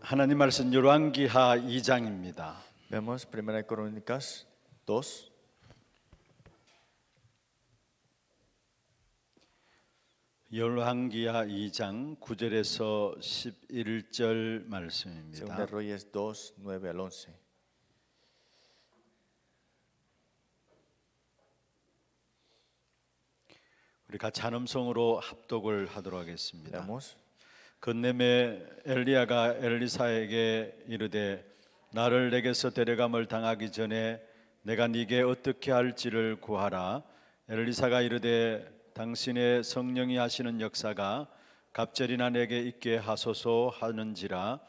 하나님 말씀 열왕기하 2장입니다. Veamos 1 Crónicas 2. 열왕기하 2장 9절에서 11절 말씀입니다. Segunda de Reyes 2, 9 al 11. 우리 같이 한음성으로 합독을 하도록 하겠습니다. Veamos. 건냄에 엘리야가 엘리사에게 이르되 나를 내게서 데려감을 당하기 전에 내가 네게 어떻게 할지를 구하라. 엘리사가 이르되 당신의 성령이 하시는 역사가 갑절이나 내게 있게 하소서 하는지라.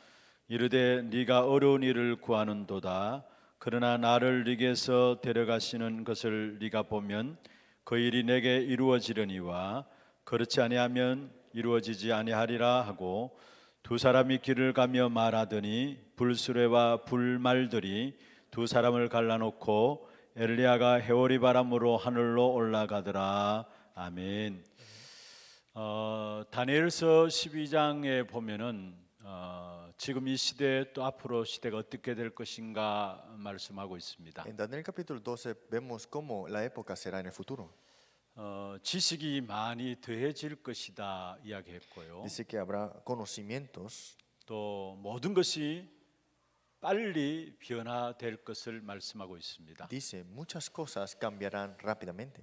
이르되 네가 어려운 일을 구하는도다. 그러나 나를 네게서 데려가시는 것을 네가 보면 그 일이 내게 이루어지려니와 그렇지 아니하면 이루어지지 아니하리라 하고 두 사람이 길을 가며 말하더니 불수레와 불말들이 두 사람을 갈라놓고 엘리야가 해오리 바람으로 하늘로 올라가더라. 아멘. 다니엘서 12장에 보면은 지금 이 시대 또 앞으로 시대가 어떻게 될 것인가 말씀하고 있습니다. En Daniel capítulo 12 vemos cómo la época será en el futuro. 지식이 많이 더해질 것이다 이야기했고요. Dice que habrá conocimientos, 또 모든 것이 빨리 변화될 것을 말씀하고 있습니다. dice muchas cosas cambiarán rápidamente.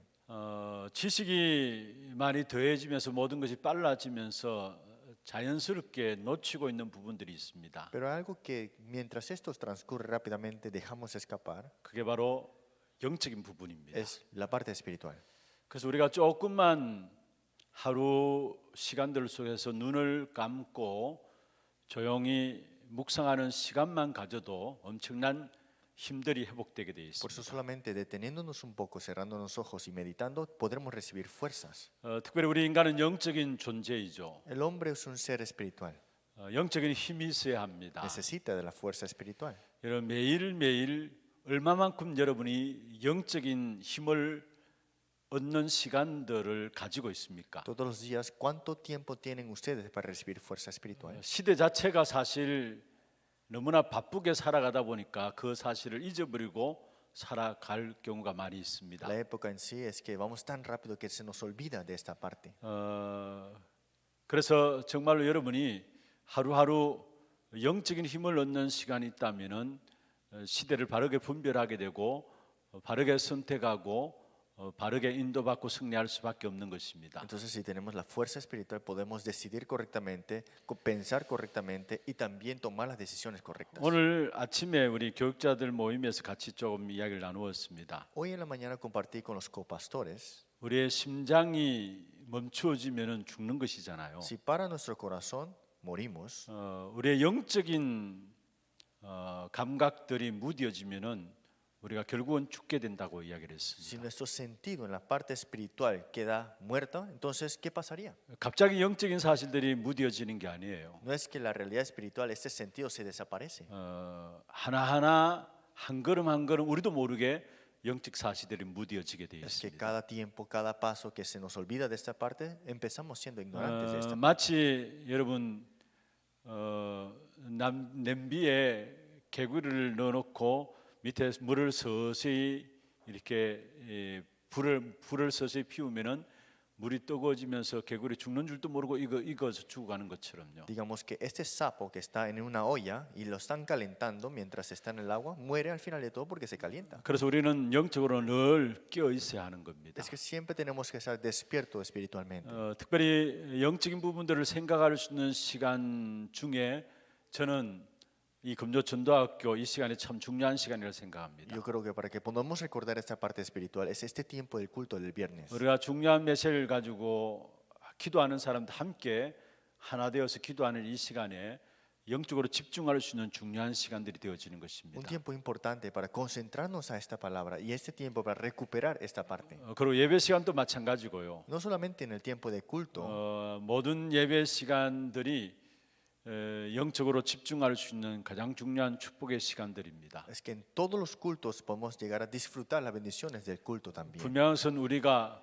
지식이 많이 더해지면서 모든 것이 빨라지면서 자연스럽게 놓치고 있는 부분들이 있습니다. Pero algo que mientras esto transcurre rápidamente dejamos escapar 그게 바로 영적인 부분입니다. es la parte espiritual. 그래서 우리가 조금만 하루 시간들 속에서 눈을 감고 조용히 묵상하는 시간만 가져도 엄청난 힘들이 회복되게 되어 Por eso 있습니다. solamente deteniéndonos un poco, cerrando los ojos y meditando, podremos recibir fuerzas. 특별히 우리 인간은 영적인 존재이죠. El hombre es un ser espiritual, 영적인 힘이 있어야 합니다. necesita de la fuerza espiritual. 여러분 매일매일 얼마만큼 여러분이 영적인 힘을 얻는 시간들을 가지고 있습니까? Todos los días, ¿cuánto tiempo tienen ustedes para recibir fuerza espiritual? 시대 자체가 사실 너무나 바쁘게 살아가다 보니까 그 사실을 잊어버리고 살아갈 경우가 많이 있습니다. La época en sí es que vamos tan rápido que se nos olvida de esta parte. 그래서 정말로 여러분이 하루하루 영적인 힘을 얻는 시간이 있다면은 시대를 바르게 분별하게 되고 바르게 선택하고 바르게 인도받고 승리할 수밖에 없는 것입니다. Entonces, si tenemos la fuerza espiritual, podemos decidir correctamente, pensar correctamente y también tomar las decisiones correctas. 오늘 아침에 우리 교육자들 모임에서 같이 조금 이야기를 나누었습니다. Hoy en la mañana compartí con los copastores. 우리의 심장이 멈추어지면은 죽는 것이잖아요. Si para nuestro corazón morimos, 우리의 영적인 감각들이 무뎌지면은 우리가 결국은 죽게 된다고 이야기를 si 했습니다. nuestro sentido en la parte espiritual queda muerto, entonces ¿qué pasaría? 갑자기 영적인 사실들이 무뎌지는 게 아니에요. No es que la realidad espiritual, este sentido se desaparece. 하나하나 한 걸음 한 걸음 우리도 모르게 영적 사실들이 무뎌지게 되어 Es que 있습니다. cada tiempo, cada paso que se nos olvida de esta parte, empezamos siendo ignorantes de esta parte. 마치 여러분 냄비에 개구리를 넣어놓고 밑에 물을 서서히 이렇게 불을 서서히 피우면은 물이 뜨거워지면서 개구리 죽는 줄도 모르고 익어서 죽어가는 것처럼요. Digamos que este sapo que está en una olla y lo están calentando mientras está en el agua, muere al final de todo porque se calienta. 그래서 우리는 영적으로 늘 깨어 있어야 하는 겁니다. Es que siempre tenemos que estar despiertos espiritualmente. 특별히 영적인 부분들을 생각할 수 있는 시간 중에 저는 이 금조 전도학교 이 시간이 참 중요한 시간이라고 생각합니다. Yo creo que para que podamos recordar esta parte espiritual es este tiempo del culto del viernes. 우리가 중요한 메시지를 가지고 기도하는 사람들 함께 하나 되어서 기도하는 이 시간에 영적으로 집중할 수 있는 중요한 시간들이 되어지는 Un 것입니다. tiempo importante para concentrarnos a esta palabra y este tiempo para recuperar esta parte. 그리고 예배 시간도 마찬가지고요. No solamente en el tiempo de culto, 모든 예배 시간들이 영적으로 집중할 수 있는 가장 중요한 축복의 시간들입니다. es que en todos los cultos podemos llegar a disfrutar las bendiciones del culto también. 분명한 것은 우리가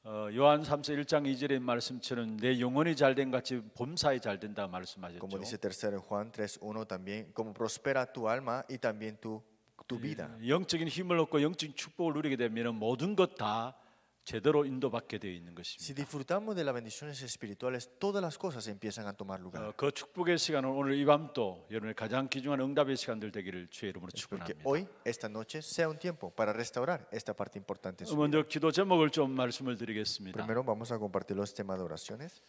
요한 3서 1장 2절의 말씀처럼 내 영혼이 잘된 같이 봄사이 잘 된다 Como 말씀하셨죠. dice tercero Juan 3:1 también, como prospera tu alma y también tu vida. 영적인 힘을 얻고 영적인 축복을 누리게 되면 모든 것 다 제대로 인도받게 되어 있는 Si 것입니다. disfrutamos de las bendiciones espirituales, todas las cosas empiezan a tomar lugar. 그 축복의 시간은 오늘 이 밤도 여러분의 가장 귀중한 응답의 시간들 되기를 주의 이름으로 Porque 축원합니다. hoy, esta noche, sea un tiempo para restaurar esta parte importante en su vida. 먼저 기도 제목을 좀 말씀을 드리겠습니다. Primero vamos a compartir los temas de oraciones.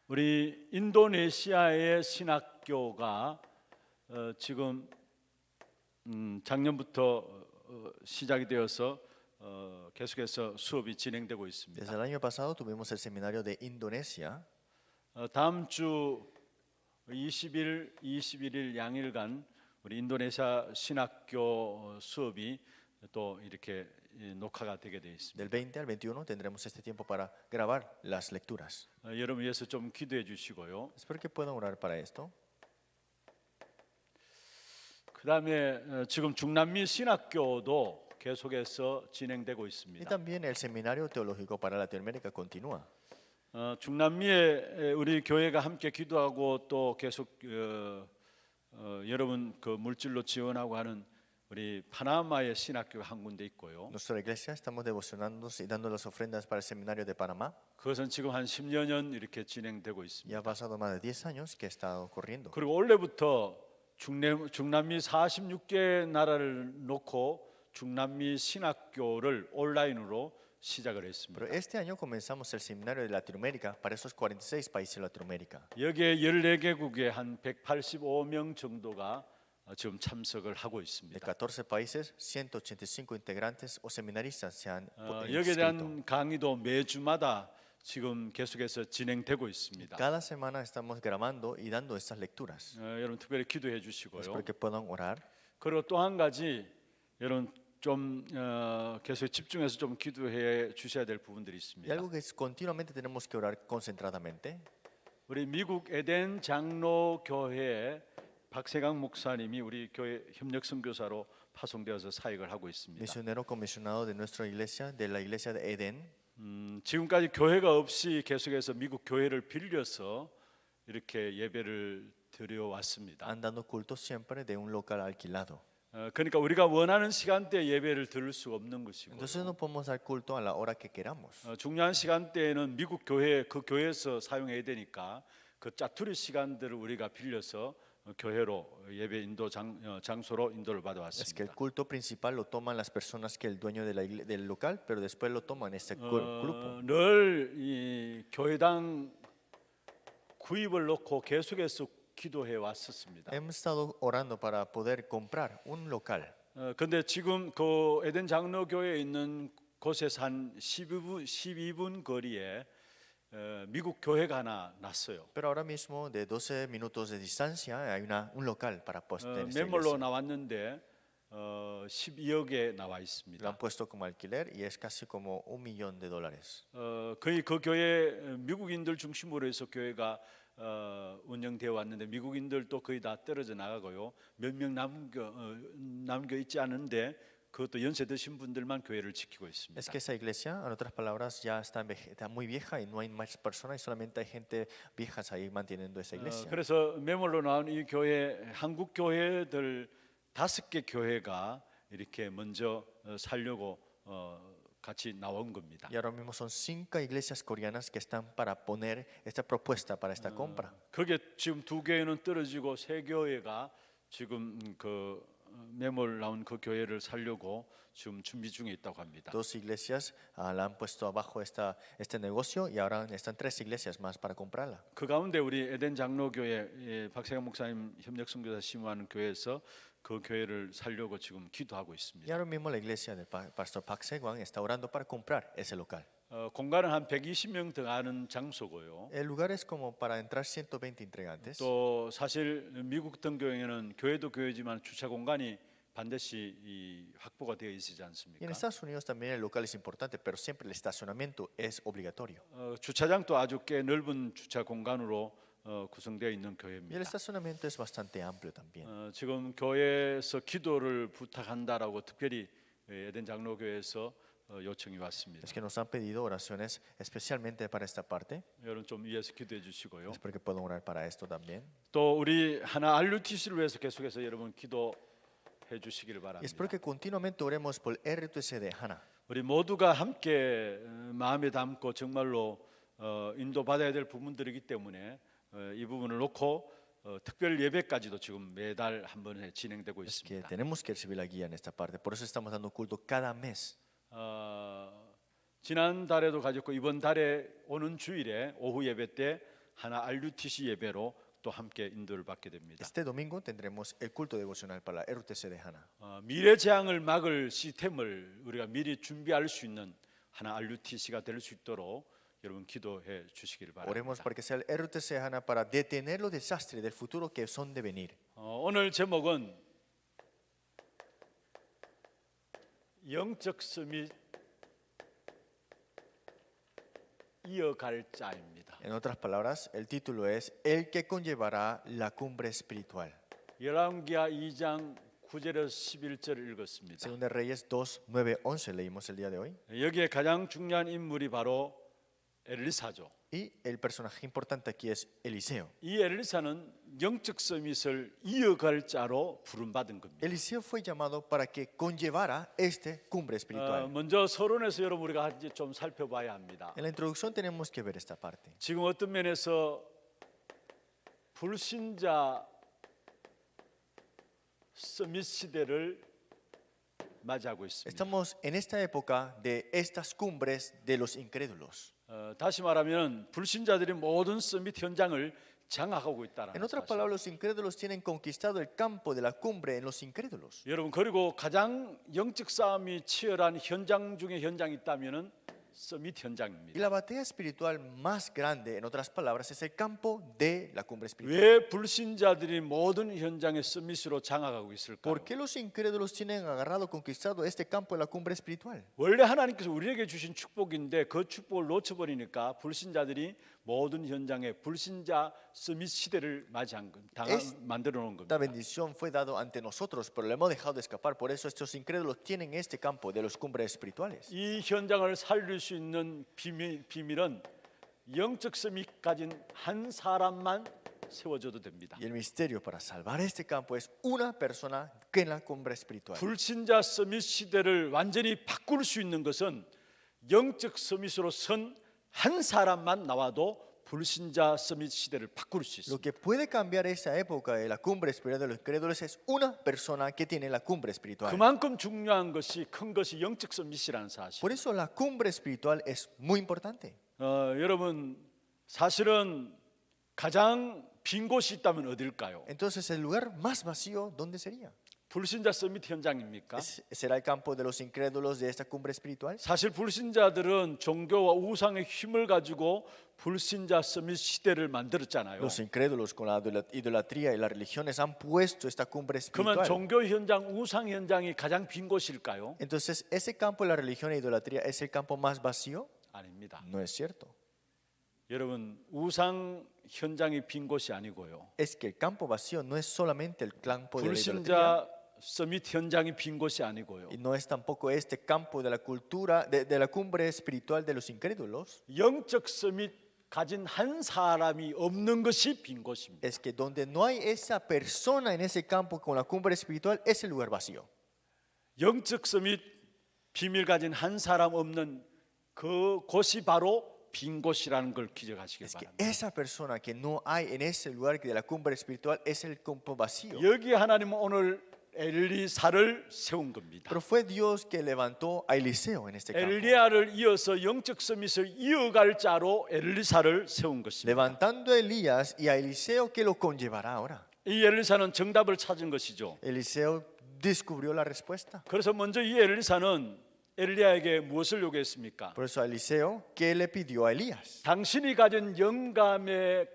우리 인도네시아의 신학교가 지금 작년부터 시작이 되어서 계속해서 수업이 진행되고 있습니다. Desde el año pasado tuvimos el seminario de Indonesia. 다음 주 20일, 21일 양일간 우리 인도네시아 신학교 수업이 또 이렇게 녹화가 되게 되어 있습니다. Del 20 al 21 tendremos este tiempo para grabar las lecturas. 여러분 위해서 좀 기도해 주시고요. Espero que puedan orar para esto. 그다음에 지금 중남미 신학교도 계속해서 진행되고 Y 있습니다. también el seminario teológico para Latinoamérica continúa. 중남미에 우리 교회가 함께 기도하고 또 계속 여러분 그 물질로 지원하고 하는 우리 파나마의 신학교가 한 군데 있고요. Nuestra iglesia estamos devocionándonos y dando las ofrendas para el seminario de Panamá. 그것은 지금 한 10여 년 이렇게 진행되고 Ya 있습니다. ha pasado más de 10 años que ha estado corriendo. 그리고 올해부터 중남미 46개 나라를 놓고 중남미 신학교를 온라인으로 시작을 했습니다. Pero este año comenzamos el seminario de Latinoamérica para esos 46 países de Latinoamérica. 여기에 14개국의 한 185명 정도가 지금 참석을 하고 De 있습니다. 14 países, 185 integrantes o seminaristas se han 여기에 inscrito. 대한 강의도 매주마다 지금 계속해서 진행되고 있습니다. Cada semana estamos grabando y dando estas lecturas. 여러분 특별히 기도해 주시고요. Espero que puedan orar. 그리고 또 한 가지 여러분 좀 계속 집중해서 좀 기도해 주셔야 될 부분들이 Y 있습니다. algo que continuamente tenemos que orar concentradamente. 우리 미국 에덴 장로 교회에 박세강 목사님이 우리 교회 협력 선교사로 파송되어서 사역을 하고 있습니다. Misionero comisionado de nuestra iglesia, de la iglesia de Edén. 지금까지 교회가 없이 계속해서 미국 교회를 빌려서 이렇게 예배를 드려 왔습니다. Han dado culto siempre de un local alquilado. 그러니까 우리가 원하는 시간대에 예배를 들을 수가 없는 것이고 Entonces no podemos dar culto a la hora que queramos. 중요한 시간대에는 미국 교회 그 교회에서 사용해야 되니까 그 짜투리 시간들을 우리가 빌려서 교회로 예배 인도 장소로 인도를 Es que el 받아왔습니다. culto principal lo toman las personas que el dueño de del local, pero después lo toman este grupo. 늘 이 교회당 구입을 놓고 계속해서 기도해 왔었습니다. Hemos estado orando para poder comprar un local. 근데 지금 그 에덴 장로교회에 있는 곳에서 한 12분 거리에 미국 교회가 하나 났어요. Pero ahora mismo, de 12 minutos de distancia, hay un local para poner esta 매물로 iglesia. 나왔는데 12억에 나와 Lo 있습니다. han puesto como alquiler y es casi como $1,000,000. 거의 그 교회 미국인들 중심으로 해서 교회가 운영되어 왔는데 미국인들도 거의 다 떨어져 나가고요. 몇 명 남겨 있지 않은데 그것도 연세 드신 분들만 교회를 지키고 있습니다. Es que esa iglesia, en otras palabras, ya está muy vieja y no hay más personas y solamente hay gente viejas ahí manteniendo esa iglesia. 그래서 매물로 나온 이 교회 한국 교회들 5개 교회가 이렇게 먼저 살려고 같이 나온 겁니다. Y ahora mismo son 5 iglesias coreanas que están para poner esta propuesta para esta compra. 그게 지금 2교회는 떨어지고 3교회가 지금 그 매물 나온 그 교회를 살려고 지금 준비 중에 있다고 합니다. 2 iglesias la han puesto abajo este negocio y ahora están 3 iglesias más para comprarla. 그 가운데 우리 에덴 장로교회 박세강 목사님 협력 선교사 심우하는 교회에서 그 교회를 살려고 지금 기도하고 Y 있습니다. ahora mismo la iglesia del pastor Park Se-kwang está orando para comprar ese local. 공간은 한 120명 들어가는 장소고요. El lugar es como para entrar 120 integrantes. 또 사실 미국 같은 경우에는 교회도 교회지만 주차 공간이 반드시 확보가 되어 있지 Y en 않습니까? Estados Unidos también el local es importante, pero siempre el estacionamiento es obligatorio. 주차장도 아주 꽤 넓은 주차 공간으로 구성되어 있는 Y el 교회입니다. estacionamiento es bastante amplio también. 지금 교회에서 기도를 부탁한다라고 특별히 에덴 장로교회에서 요청이 왔습니다. Es que nos han pedido oraciones especialmente para esta parte. 여러분 좀 위해서 기도해 주시고요. Espero que puedan orar para esto también. 또 우리 하나 RUTC를 위해서 계속해서 여러분 기도해 주시기를 Y espero 바랍니다. que continuamente oremos por RTC de Hana. 우리 모두가 함께 마음에 담고 정말로 인도받아야 될 부분들이기 때문에 이 부분을 놓고 특별 예배까지도 지금 매달 한 번에 진행되고 Es que 있습니다. tenemos que recibir la guía en esta parte. Por eso estamos dando culto cada mes. 지난 달에도 가졌고 이번 달에 오는 주일에 오후 예배 때 하나 RUTC 예배로 또 함께 인도를 받게 됩니다. Este domingo tendremos el culto devocional para la RTC de Hana. 미래 재앙을 막을 시스템을 우리가 미리 준비할 수 있는 하나 RUTC가 될 수 있도록 여러분 기도해 주시기를 Oremos 바랍니다. para que sea el RTC de Hana para detener los desastres del futuro que son de venir. 오늘 제목은 영적 섬이 이어갈 자입니다. En otras palabras, el título es El que conllevará la cumbre espiritual. 열왕기하 2장 9절에서 11절을 읽었습니다. Segunda de Reyes 2, 9, 11 leímos el día de hoy. 여기에 가장 중요한 인물이 바로 엘리사죠. Y el personaje importante aquí es Eliseo. 이 엘리사는 영적 서밋을 이어갈 자로 부름받은 겁니다. Eliseo fue llamado para que conllevara esta cumbre espiritual. 먼저 서론에서 여러분 우리가 이제 좀 살펴봐야 합니다. En la introducción tenemos que ver esta parte. 지금 어떤 면에서 불신자 서밋 시대를 맞이하고 있습니다. Estamos en esta época de estas cumbres de los incrédulos. 다시 말하면 불신자들이 모든 서밋 현장을 장악하고 있다는 En otras 사실. palabras, los incrédulos tienen conquistado el campo de la cumbre en los incrédulos. 여러분 그리고 가장 영적 싸움이 치열한 현장 중에 현장이 있다면은 서밋 Y 현장입니다. la batalla espiritual más grande, en otras palabras, es el campo de la cumbre espiritual. 왜 불신자들이 모든 현장에 서밋으로 장악하고 있을까요? ¿Por qué los incrédulos tienen agarrado, conquistado este campo de la cumbre espiritual? 원래 하나님께서 우리에게 주신 축복인데 그 축복을 놓쳐버리니까 불신자들이 모든 현장에 불신자 서밋 시대를 맞이한 만들어 놓은 Esta 겁니다. bendición fue dado ante nosotros, pero la hemos dejado de escapar. Por eso estos incrédulos tienen este campo de las cumbres espirituales. 이 현장을 살릴 수 있는 비밀은 영적 서밋 가진 한 사람만 세워줘도 됩니다. Y el misterio para salvar este campo es una persona que en la cumbre espiritual. 불신자 서밋 시대를 완전히 바꿀 수 있는 것은 영적 서밋으로 선 한 사람만 나와도 불신자 서밋 시대를 바꿀 수 Lo 있습니다. que puede cambiar esa época de la cumbre espiritual de los incrédulos es una persona que tiene la cumbre espiritual. 그만큼 중요한 것이 큰 것이 영적 서밋이라는 사실. Por eso la cumbre espiritual es muy importante. 여러분 사실은 가장 빈 곳이 있다면 어딜까요? Entonces, el lugar más vacío, ¿dónde sería? 불신자 서밋 현장입니까? ¿Será el campo de los incrédulos de esta cumbre espiritual? 사실 불신자들은 종교와 우상의 힘을 가지고 불신자 서밋 시대를 만들었잖아요. Los incrédulos con la idolatría y las religiones han puesto esta cumbre 그러면 espiritual. 종교 현장, 우상 현장이 가장 빈 곳일까요? Entonces, ¿ese campo de la religión e idolatría es el campo más vacío? 아닙니다. No es cierto. 여러분 우상 현장이 빈 곳이 아니고요. Es que el campo vacío no es solamente el campo de la idolatría. 불신자 서밋 현장이 빈 곳이 아니고요. Y no es tampoco este campo de la cultura, de la cumbre espiritual de los incrédulos. 영적 서밋 가진 한 사람이 없는 것이 빈 곳입니다. Es que donde no hay esa persona en ese campo con la cumbre espiritual es el lugar vacío. 영적 서밋 비밀 가진 한 사람 없는 그 곳이 바로 빈 곳이라는 걸 기억하시길 Es que 바랍니다. esa persona que no hay en ese lugar de la cumbre espiritual es el campo vacío. 여기 하나님은 오늘 엘리사를 세운 겁니다. Pero fue Dios que levantó a Eliseo en este campo. 엘리야를 이어서 영적 서밋을 이어갈 자로 엘리사를 세운 것입니다. Levantando a Elías y a Eliseo que lo conllevará ahora. 이 엘리사는 정답을 찾은 것이죠. Eliseo descubrió la respuesta. 그래서 먼저 이 엘리사는 엘리야에게 무엇을 요구했습니까? Por eso a Eliseo, ¿qué le pidió a Elías? 당신이 가진 영감의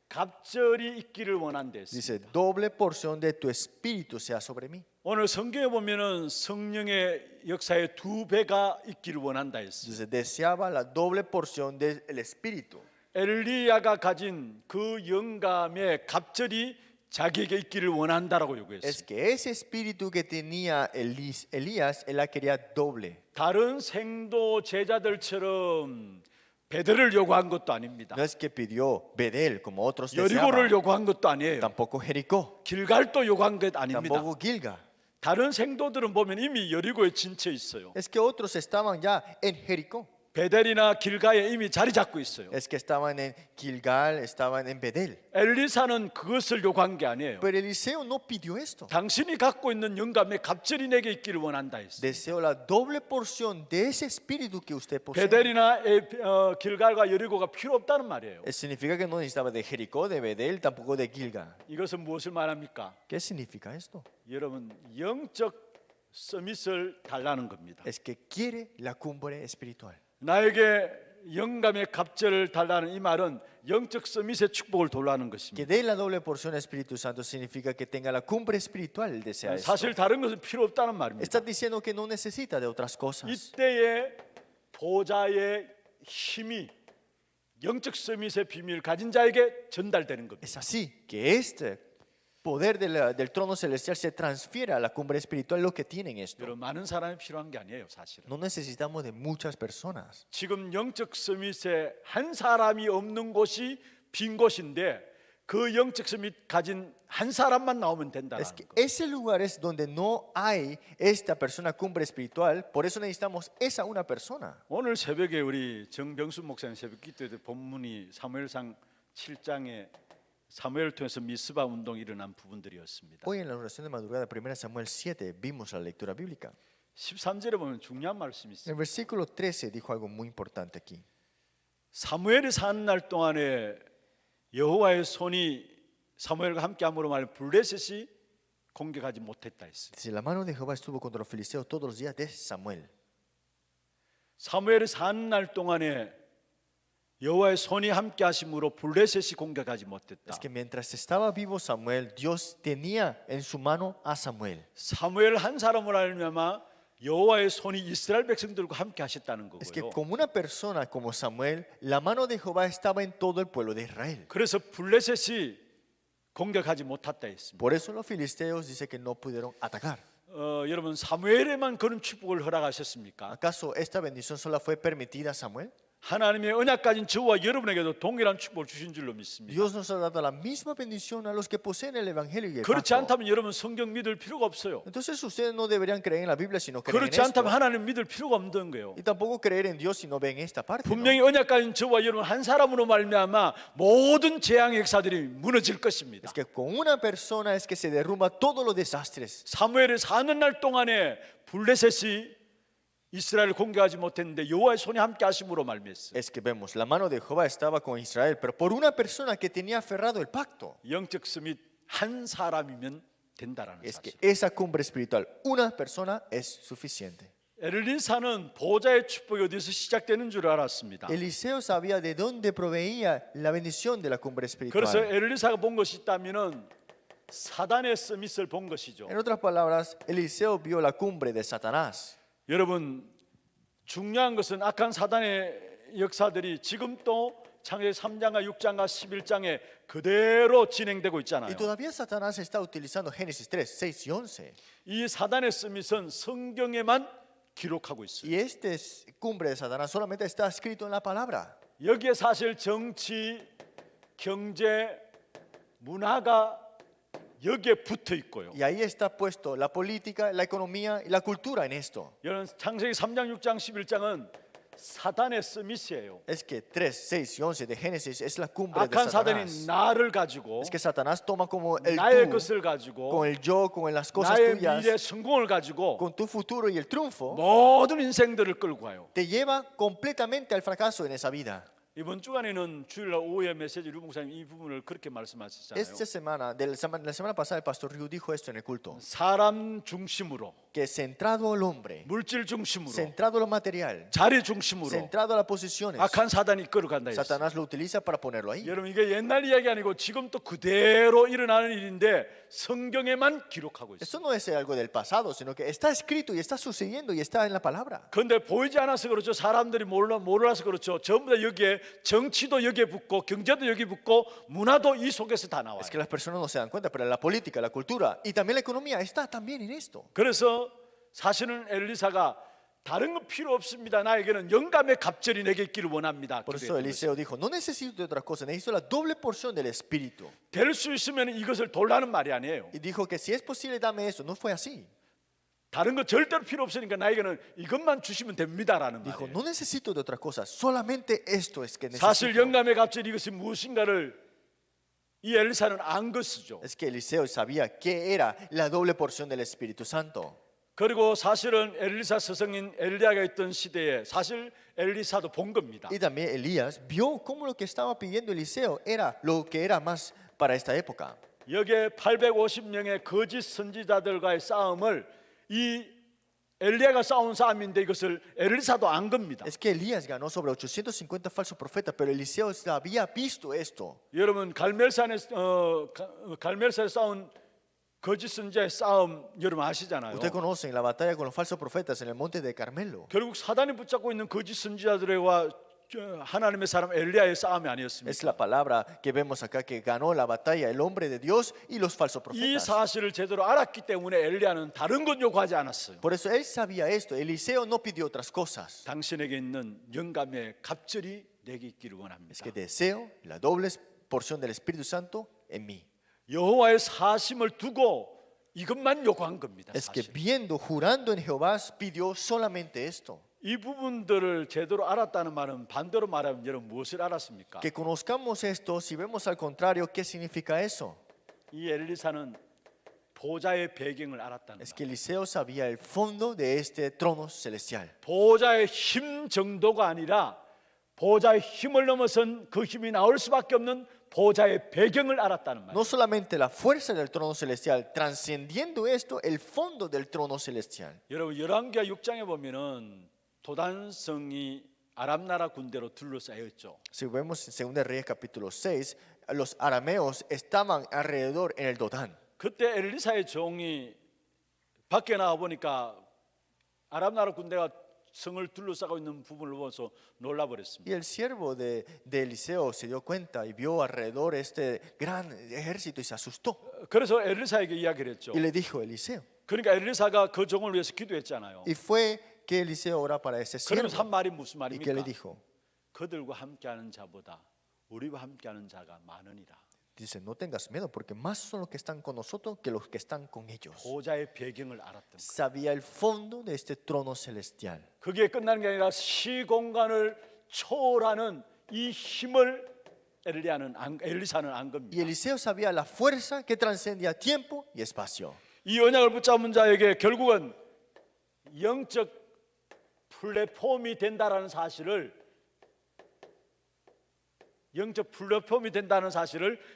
갑절이 있기를 원한다 했습니다. Dice, doble porción de tu espíritu sea sobre mí. 오늘 성경에 보면은 성령의 역사의 2배가 있기를 원한다 했습니다. Dice, deseaba la doble porción del espíritu. 엘리야가 가진 그 영감의 갑절이 자기에게 있기를 원한다라고 es 요구했습니다. que ese espíritu que tenía Elías, él la quería doble. 다른 생도 제자들처럼 베델을 요구한 것도 아닙니다. No es que pidió Bedel como otros 여리고를 deseaban, 요구한 것도 아니에요. tampoco Jericó, 길갈도 요구한 것 아닙니다. tampoco Gilgal. 다른 생도들은 보면 이미 여리고에 진쳐 있어요. Es que otros estaban ya en Jericó. 베델이나 길가에 이미 자리 잡고 있어요. Es que estaban en Gilgal, estaban en Bedel. 엘리사는 그것을 요구한 게 아니에요. Pero Eliseo no pidió esto. 당신이 갖고 있는 영감의 갑절이 내게 있기를 원한다 했어요. Deseo la doble porción de ese espíritu que usted posee. 베델이나 길갈과 여리고가 필요 없다는 말이에요. Significa que no necesitaba de Jericó, de Bedel, tampoco de Gilgal. 이것은 무엇을 말합니까? ¿Qué significa esto? 여러분 영적 서밋을 달라는 겁니다. Es que quiere la cumbre espiritual. 나에게 영감의 갑절을 달라는 이 말은 영적 서밋의 축복을 돌라는 Que 것입니다. dé la doble porción al Espíritu Santo significa que tenga la cumbre espiritual, él desea esto. 사실 다른 것은 필요 없다는 말입니다. Está diciendo que no necesita de otras cosas. 이때의 보좌의 힘이 영적 서밋의 비밀을 가진 자에게 전달되는 겁니다. Es así que este poder del trono celestial se transfiere a la cumbre espiritual, lo que tienen esto. 여러분 많은 사람이 필요한 게 아니에요, 사실은. No necesitamos de muchas personas. 지금 영적 서밋에 한 사람이 없는 곳이 빈 곳인데 그 영적 서밋 가진 한 사람만 나오면 된다는 Es que 거. ese lugar es donde no hay esta persona cumbre espiritual, por eso necesitamos esa una persona. 오늘 새벽에 우리 정병수 목사님 새벽 기도에 본문이 사무엘상 7장에 사무엘을 통해서 미스바 운동이 일어난 부분들이었습니다. Hoy en la oración de madrugada, 1 Samuel 7, vimos la lectura bíblica. 13절에 보면 중요한 말씀이 En 있어요. el versículo 13 dijo algo muy importante aquí. 사무엘이 사는 날 동안에 여호와의 손이 사무엘과 함께함으로 말해 블레셋이 공격하지 못했다 했어요. Dice, la mano de Jehová estuvo contra los filisteos todos los días de Samuel. 사무엘이 사는 날 동안에 여호와의 손이 함께하심으로 블레셋이 공격하지 못했다. Es que mientras estaba vivo Samuel, Dios tenía en su mano a Samuel. 사무엘 한 사람을 알면 여호와의 손이 이스라엘 백성들과 함께 하셨다는 Es que 거고요. como una persona como Samuel, la mano de Jehová estaba en todo el pueblo de Israel. 그래서 블레셋이 공격하지 못했다 했습니다. Por eso los filisteos dice que no pudieron atacar. 여러분 사무엘에만 그런 축복을 허락하셨습니까? ¿Acaso esta bendición solo fue permitida a Samuel? 하나님의 언약 가진 저와 여러분에게도 동일한 축복을 주신 줄로 믿습니다. Dios nos ha dado la misma bendición a los que poseen el evangelio y el 그렇지 pacto. 않다면 여러분 성경 믿을 필요가 없어요. Entonces ustedes no deberían creer en la Biblia si no creen en 그렇지 esto. 않다면 하나님 믿을 필요가 없는 거예요. Y tampoco creer en Dios si no ven esta parte. ¿no? 분명히 언약 가진 저와 여러분 한 사람으로 말미암아 모든 재앙의 역사들이 무너질 것입니다. Es que con una persona es que se derrumba todos los desastres. 사무엘이 사는 날 동안에 블레셋이 이스라엘을 공격하지 못했는데 여호와의 손이 함께 하심으로 말미암았어요. Es que vemos, la mano de Jehová estaba con Israel, pero por una persona que tenía aferrado el pacto. 영적 스밋 한 사람이면 된다라는 Es que 사실. esa cumbre espiritual, una persona es suficiente. 엘리사는 보좌의 축복이 어디서 시작되는 줄 알았습니다. Eliseo sabía de dónde proveía la bendición de la cumbre 그래서 espiritual. 엘리사가 본 것이 있다면은 사단의 스밋을 본 것이죠. En otras palabras, Eliseo vio la cumbre de Satanás. 여러분 중요한 것은 악한 사단의 역사들이 지금 또 창세기 3장과 6장과 11장에 그대로 진행되고 있잖아요. Y todavía Satanás está utilizando Génesis 3, 6 y 11. 이 사단의 스밋은 성경에만 기록하고 있어요. Y esta cumbre de Satanás solamente está escrito en la palabra. 여기에 사실 정치, 경제, 문화가 여기에 붙어 있고요. Y ahí está puesto la política, la economía y la cultura en esto. 여러분 창세기 3장, 6장, 11장은 사단의 스밋이에요. Es que 3, 6 y 11 de Génesis es la cumbre de 악한 Satanás. 사단이 나를 가지고 Es que Satanás toma como el 나의 tú, 것을 가지고 con el yo, con las cosas 나의 tuyas, 미래 성공을 가지고 con tu futuro y el triunfo, 모든 인생들을 끌고 가요. te lleva completamente al fracaso en esa vida. 이번 주간에는 주일날 오후에 메시지 류 목사님 이 부분을 그렇게 말씀하셨잖아요. Esta semana, la semana pasada, el pastor Ryu dijo esto en el culto: 사람 중심으로, que centrado al hombre, 물질 중심으로, centrado a lo material, 자리 중심으로 centrado a las posiciones, 악한 사단이 이끌어간다 했어요. Satanás lo utiliza para ponerlo ahí. 여러분 이게 옛날 이야기 아니고 지금 또 그대로 일어나는 일인데 성경에만 기록하고 있어요. Esto no es algo del pasado, sino que está escrito y está sucediendo y está en la palabra. 그런데 보이지 않아서 그렇죠. 사람들이 몰라서 그렇죠. 전부 다 여기에 정치도 여기에 붙고 경제도 여기 붙고 문화도 이 속에서 다 나와요. Es que las personas no se dan cuenta, pero la política, la cultura y también la economía está también en esto. 그래서 사실은 엘리사가 다른 거 필요 없습니다. 나에게는 영감의 갑절이 내게 있기를 원합니다. Por eso Eliseo dijo, no necesito de otra cosa, necesito la doble porción del Espíritu. 될수 있으면 이것을 돌라는 말이 아니에요. Y dijo que si es posible, dame eso. No fue así. 다른 거 절대로 필요 없으니까 나에게는 이것만 주시면 됩니다라는 Dijo, 말이에요. no necesito de otra cosa, solamente esto es que 사실 necesito. 영감의 갑절이 이것이 무엇인가를 이 엘리사는 안 것이죠. Es que Eliseo sabía qué era la doble porción del Espíritu Santo. 그리고 사실은 엘리사 스승인 엘리야가 있던 시대에 사실 엘리사도 본 겁니다. Y también Elías vio cómo lo que estaba pidiendo Eliseo era lo que era más para esta época. 여기에 850명의 거짓 선지자들과의 싸움을 이 엘리야가 싸운 싸움인데 이것을 엘리사도 안 겁니다. Es que Elías ganó sobre 850 falsos profetas, pero Eliseo había visto esto. 여러분 갈멜산에 싸운 거짓 선지자의 싸움 여러분 아시잖아요. Ustedes conocen la batalla con los falsos profetas en el monte de Carmelo. 결국 사단이 붙잡고 있는 거짓 선지자들과 하나님의 사람 엘리야의 싸움이 Es 아니었습니까? la palabra que vemos acá que ganó la batalla el hombre de Dios y los falsos 이 profetas. 사실을 제대로 알았기 때문에 엘리야는 다른 건 요구하지 않았어요. Por eso él sabía esto. Eliseo no pidió otras cosas. 당신에게 있는 영감의 갑절이 내게 있기를 원합니다. Es que deseo la doble porción del Espíritu Santo en mí. 여호와의 사심을 두고 이것만 요구한 겁니다. Es que 사실. viendo, jurando en Jehová, pidió solamente esto. 이 부분들을 제대로 알았다는 말은 반대로 말하면 여러분 무엇을 알았습니까? Que conozcamos esto, si vemos al contrario, ¿qué significa eso? 이 엘리사는 보좌의 배경을 알았다는 Es 말. que Eliseo sabía el fondo de este trono celestial. 보좌의 힘 정도가 아니라 보좌의 힘을 넘어선 그 힘이 나올 수밖에 없는 보좌의 배경을 알았다는 말. No solamente la fuerza del trono celestial, trascendiendo esto, el fondo del trono celestial. 여러분 열왕기하 6장에 보면은 도단성이 아람 나라 군대로 둘러싸여 있죠. Si vemos en 2 Reyes capítulo 6, los arameos estaban alrededor en el Dotán. 그때 엘리사의 종이 밖에 나와 보니까 아람 나라 군대가 성을 둘러싸고 있는 부분을 보면서 놀라버렸습니다. Y el siervo de Eliseo se dio cuenta y vio alrededor este gran ejército y se asustó. 그래서 엘리사에게 이야기를 했죠. Y le dijo a Eliseo. 그러니까 엘리사가 그 종을 위해서 기도했잖아요. Y fue que Eliseo ora para ese 그러면서 siervo. 한 말이 무슨 ¿Y qué le 말입니까? dijo? 그들과 함께하는 자보다 우리와 함께하는 자가 많으니라. Dice, no tengas miedo, porque más son los que están con nosotros que los que están con ellos. 보좌의 배경을 알았던 거예요. Sabía el fondo de este trono celestial. 그게 끝나는 게 아니라 시공간을 초월하는 이 힘을 엘리사는 안 Y 겁니다. Eliseo sabía la fuerza que trascendía tiempo y espacio. 이 언약을 붙잡은 자에게 결국은 영적 플랫폼이 된다는 사실을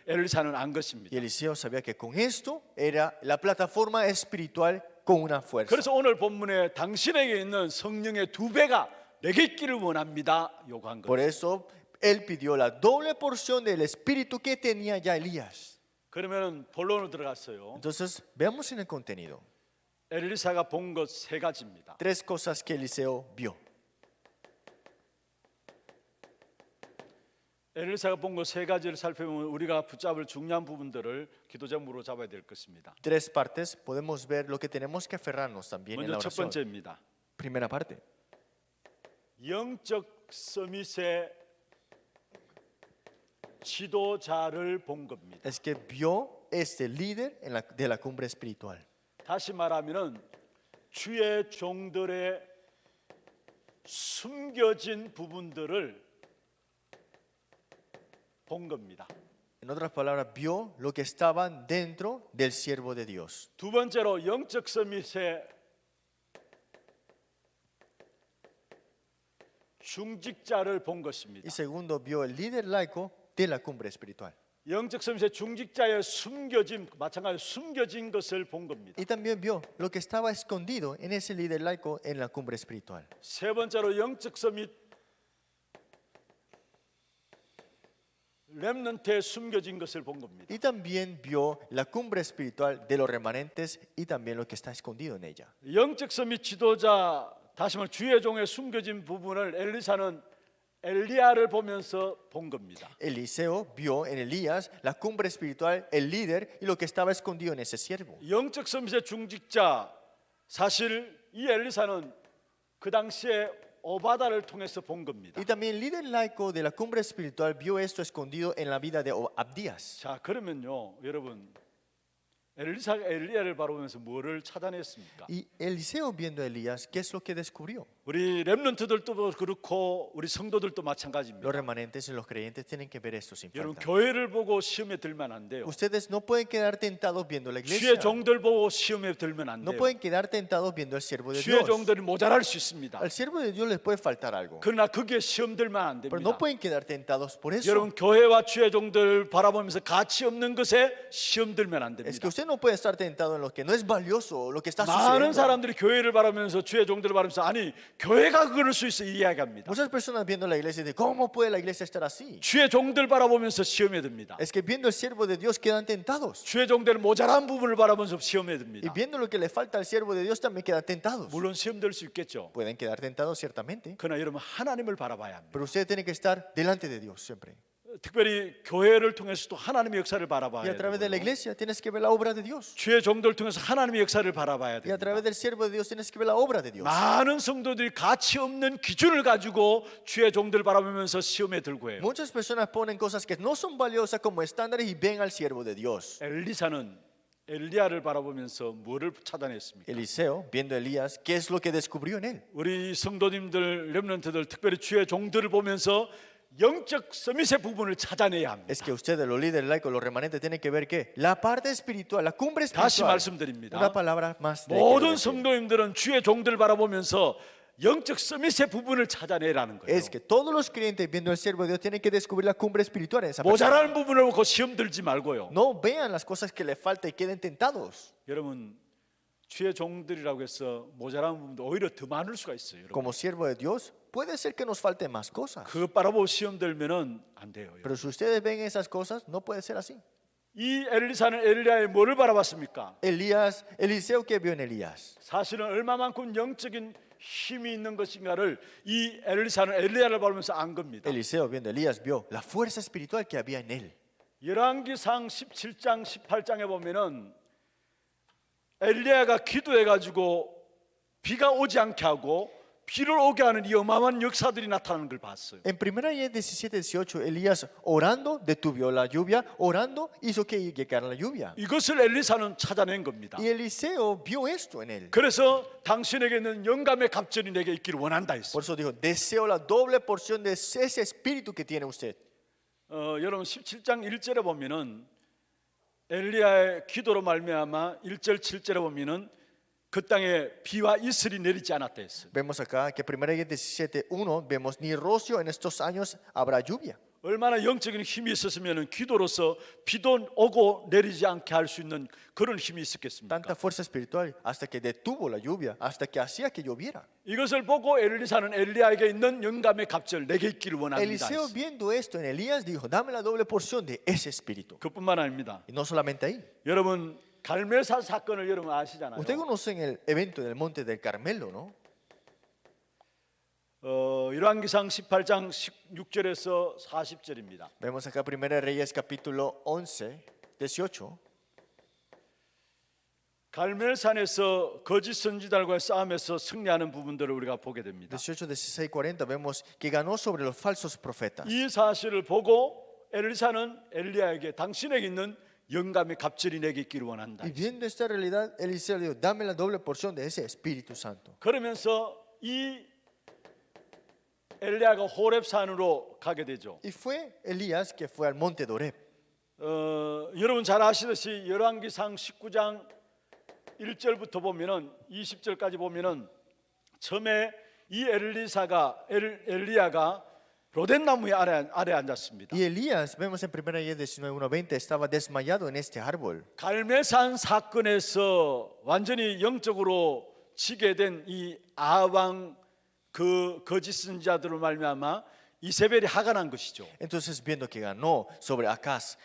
엘리사는 안 것입니다. Y Eliseo sabía que con esto era la plataforma espiritual con una fuerza. 그래서 오늘 본문에 당신에게 있는 성령의 2배가 내게 있기를 원합니다. 요구한 Por 거예요. eso él pidió la doble porción del espíritu que tenía ya Elías. 그러면 본론으로 들어갔어요. Entonces, veamos en el contenido. 엘리사가 본 것 3가지입니다. Tres cosas que Eliseo vio. 엘리사가 본 것 3가지를 살펴보면 우리가 붙잡을 중요한 부분들을 기도 제목으로 잡아야 될 것입니다. Tres partes podemos ver lo que tenemos que aferrarnos también en la 먼저 첫 oración. 번째입니다. Primera parte. 영적 서밋의 지도자를 본 겁니다. Es que vio este líder de la cumbre espiritual. 다시 말하면은 주의 종들의 숨겨진 부분들을 본 겁니다. En otras palabras, vio lo que estaba dentro del siervo de Dios. 두 번째로 영적 서밋의 중직자를 본 것입니다. Y segundo, vio el líder laico de la cumbre espiritual. 영적 서밋의 중직자의 마찬가지로 숨겨진 것을 본 겁니다. Y también vio lo que estaba escondido en ese líder laico en la cumbre espiritual. 세 번째로 영적 서밋 렘넌트에 숨겨진 것을 본 겁니다. Y también vio la cumbre espiritual de los remanentes y también lo que está escondido en ella. 영적 서밋 지도자 다시 말해 주의 종의 숨겨진 부분을 엘리사는 엘리야를 보면서 본 겁니다. Eliseo vio en Elías la cumbre espiritual, el líder y lo que estaba escondido en ese siervo. 영적 서밋의 중직자, 사실 이 엘리사는 그 당시에 오바다를 통해서 본 겁니다. Y también el líder laico de la cumbre espiritual vio esto escondido en la vida de Abdías. 자, 그러면요, 여러분, 엘리사가 엘리야를 바라보면서 뭐를 찾아냈습니까? Y Eliseo viendo a Elías, ¿qué es lo que descubrió? 우리 렘넌트들도 그렇고 우리 성도들도 마찬가지입니다. Los remanentes y los creyentes tienen que ver esto sin 여러분, falta. 교회를 보고 시험에 들면 안 돼요. Ustedes no pueden quedar tentados viendo la iglesia. 주의 종들 보고 시험에 들면 안 No 돼요. pueden quedar tentados viendo al siervo de 주의 Dios. 종들이 모자랄 수 있습니다. Al siervo de Dios les puede faltar algo. 그러나 거기에 시험 들면 안 Pero 됩니다. no pueden quedar tentados por eso. 여러분, 교회와 주의 종들 바라보면서 가치 없는 것에 시험 들면 안 Es 됩니다. que usted no puede estar tentado en lo que no es valioso, lo que está 많은 sucediendo. 사람들이 교회를 바라보면서 주의 종들을 바라보면서 아니, 교회가 그럴 수 있어 이야기합니다. Muchas personas viendo la iglesia dicen, ¿cómo puede la iglesia estar así? 주의 종들 바라보면서 시험에 듭니다. Es que viendo el siervo de Dios quedan tentados. 주의 종들은 모자란 부분을 바라보면서 시험에 Y 듭니다. viendo lo que le falta al siervo de Dios también quedan tentados. 물론 시험 될 수 있겠죠. Pueden quedar tentados ciertamente. 그러나 여러분, 하나님을 바라봐야 합니다. Pero usted tiene que estar delante de Dios siempre. 특별히 교회를 통해서도 하나님의 역사를 Y 바라봐야 a través de la 되고, iglesia tienes que ver la obra de Dios. 주의 종들을 통해서 하나님의 역사를 바라봐야 Y a 됩니다. través del siervo de Dios tienes que ver la obra de Dios. 많은 성도들이 가치 없는 기준을 가지고 주의 종들 바라보면서 시험에 들고 해요. Muchas personas ponen cosas que no son valiosas como estándares y ven al siervo de Dios. 엘리사는 엘리야를 바라보면서 뭐를 찾아냈습니까? Eliseo, viendo a Elías, ¿qué es lo que descubrió en él? 우리 성도님들, 렘넌트들, 특별히 주의 종들을 보면서 영적 서밋의 부분을 찾아내야 합니다. Es que ustedes, los líderes laicos, los remanentes, tienen que ver que la parte espiritual, la cumbre 다시 espiritual. 말씀드립니다. Una palabra más. 모든 성도님들은 주의 종들을 바라보면서 영적 서밋의 부분을 찾아내라는 거예요. Es que todos los creyentes viendo el siervo de Dios tienen que descubrir la cumbre espiritual en esa persona. 모자란 부분을 보고 시험 들지 말고요. No vean las cosas que le falta y queden tentados. 여러분, 주의 종들이라고 해서 모자란 부분도 오히려 더 많을 수가 있어요. 여러분. Como siervo de Dios, puede ser que nos falte más cosas. 그것 바라보고 시험 들면은 안 돼요. 여러분. Pero si ustedes ven esas cosas, no puede ser así. 이 엘리사는 엘리야의 뭐를 바라봤습니까? Elías, Eliseo, ¿qué vio en Elías? 사실은 얼마만큼 영적인 힘이 있는 것인가를 이 엘리사는 엘리야를 바라보면서 안 겁니다. Eliseo, viendo a Elías, vio la fuerza espiritual que había en él. 열왕기상 17장 18장에 보면은 엘리야가 기도해 가지고 비가 오지 않게 하고 비를 오게 하는 이 어마어마한 역사들이 나타나는 걸 봤어요. En 1 Reyes 17-18, Elías orando detuvo la lluvia, orando hizo que llegara la lluvia. 이것을 엘리사는 찾아낸 겁니다. Y Eliseo vio esto en él. 그래서 당신에게 있는 영감의 갑절이 내게 있기를 원한다 했어요. Por eso dijo, deseo la doble porción de ese espíritu que tiene usted. 여러분 17장 1절에 보면은 엘리야의 기도로 말미암아 1절 7절에 보면은 그 땅에 비와 이슬이 내리지 않았다 했어요. Vemos acá que 1 Reyes 17:1 vemos ni rocío en estos años habrá lluvia. 얼마나 영적인 힘이 있었으면은 기도로서 비도 오고 내리지 않게 할 수 있는 그런 힘이 있었겠습니까? Tanta fuerza espiritual hasta que detuvo la lluvia, hasta que hacía que lloviera. 이것을 보고 엘리사는 엘리야에게 있는 영감의 갑절 내게 있기를 원합니다. Eliseo 했어요. viendo esto en Elías dijo, dame la doble porción de ese espíritu. 그뿐만 아닙니다. Y no solamente ahí. 여러분 갈멜사 사건을 여러분 아시잖아요. Ustedes conocen el evento del monte del Carmelo, ¿no? 열왕기상 18장 16절에서 40절입니다. Vemos acá 1 Reyes capítulo 11, 18. 갈멜산에서 거짓 선지자들과의 싸움에서 승리하는 부분들을 우리가 보게 됩니다. 18, 16, 40 vemos que ganó sobre los falsos profetas. 이 사실을 보고 엘리사는 엘리야에게 당신에게 있는 영감의 갑절이 내게 있기를 원한다. Y viendo esta realidad, Eliseo dijo, dame la doble porción de ese Espíritu Santo. 그러면서 이 엘리야가 호렙산으로 가게 되죠. Y fue Elías que fue al monte de Oreb. 여러분 잘 아시듯이 열왕기상 19장 1절부터 보면은 20절까지 보면은 처음에 이 엘리야가 로덴나무의 아래 앉았습니다. Y Elías, vemos en 1 Reyes 19, 1, 20, estaba desmayado en este árbol. 갈멜산 사건에서 완전히 영적으로 지게 된 이 아합 왕 그 거짓 선지자들로 말미암아 이세벨이 하가 난 것이죠. Entonces, viendo que ganó sobre Acaz,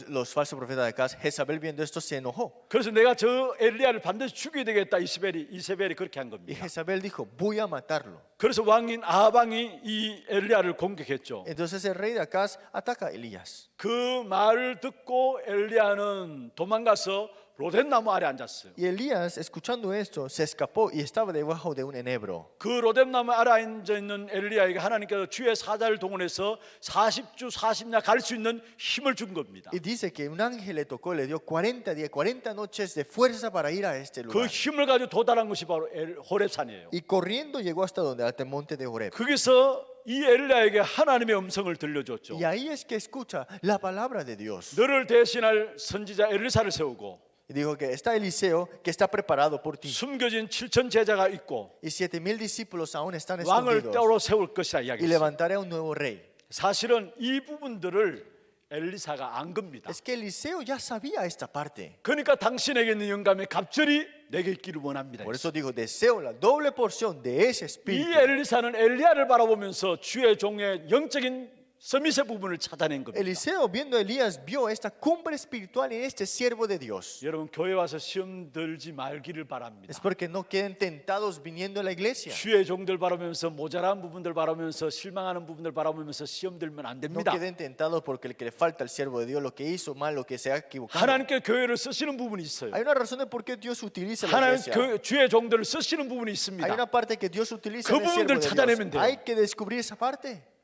los falsos profetas de Acaz, Jezabel viendo esto se enojó. 그래서 내가 저 엘리야를 반드시 죽여야 되겠다. 이세벨이 그렇게 한 Y 겁니다. Jezabel dijo, voy a matarlo. 그래서 왕인 아합왕이 이 엘리야를 공격했죠. Entonces el rey de Acaz ataca a Elías. 그 말을 듣고 엘리야는 도망가서 로뎀나무 아래 앉았어요. Y Elías, escuchando esto, se escapó y estaba debajo de un enebro. 그 로뎀나무 아래 앉아 있는 엘리야에게 하나님께서 주의 사자를 동원해서 40주 40년 갈 수 있는 힘을 준 겁니다. Y dice que un ángel le tocó, le dio 40 días, 40 noches de fuerza para ir a este 그 lugar. 힘을 가지고 도달한 것이 바로 호렙산이에요. Y corriendo llegó hasta donde, hasta el monte de Horeb. 거기서 이 엘리야에게 하나님의 음성을 들려줬죠. Y ahí es que escucha la palabra de Dios. 너를 대신할 선지자 엘리사를 세우고 Y dijo que está Eliseo que está preparado por ti. 숨겨진 7천 제자가 있고 Y 7,000 discípulos aún están 왕을 escondidos. 따로 세울 것이라 Y 이야기했어요. levantaré a un nuevo rey. 사실은 이 부분들을 엘리사가 안 겁니다. Es que Eliseo ya sabía esta parte. 그러니까 당신에게 있는 영감이 갑절이 내게 있기를 원합니다. Por eso dijo, deseo la doble porción de ese 이 espíritu. 엘리사는 엘리야를 바라보면서 주의 종의 영적인 서밋의 부분을 찾아낸 겁니다. Eliseo, viendo a Elías, vio esta cumbre espiritual en este siervo de Dios. 여러분 교회 와서 시험 들지 말기를 바랍니다. Es porque no queden tentados viniendo a la iglesia. 주의 종들 바라보면서 모자란 부분들 바라보면서 실망하는 부분들 바라보면서 시험 들면 안 No 됩니다. queden tentados porque el que le falta al siervo de Dios, lo que hizo mal, lo que se ha equivocado. 하나님께 교회를 쓰시는 부분이 있어요. Hay una razón de por qué Dios utiliza la 하나님 iglesia. 주의 종들을 쓰시는 부분이 Hay 있습니다. una parte que Dios utiliza 그 en el siervo 부분들 de 찾아내면 Dios. 돼요. Hay que descubrir esa parte.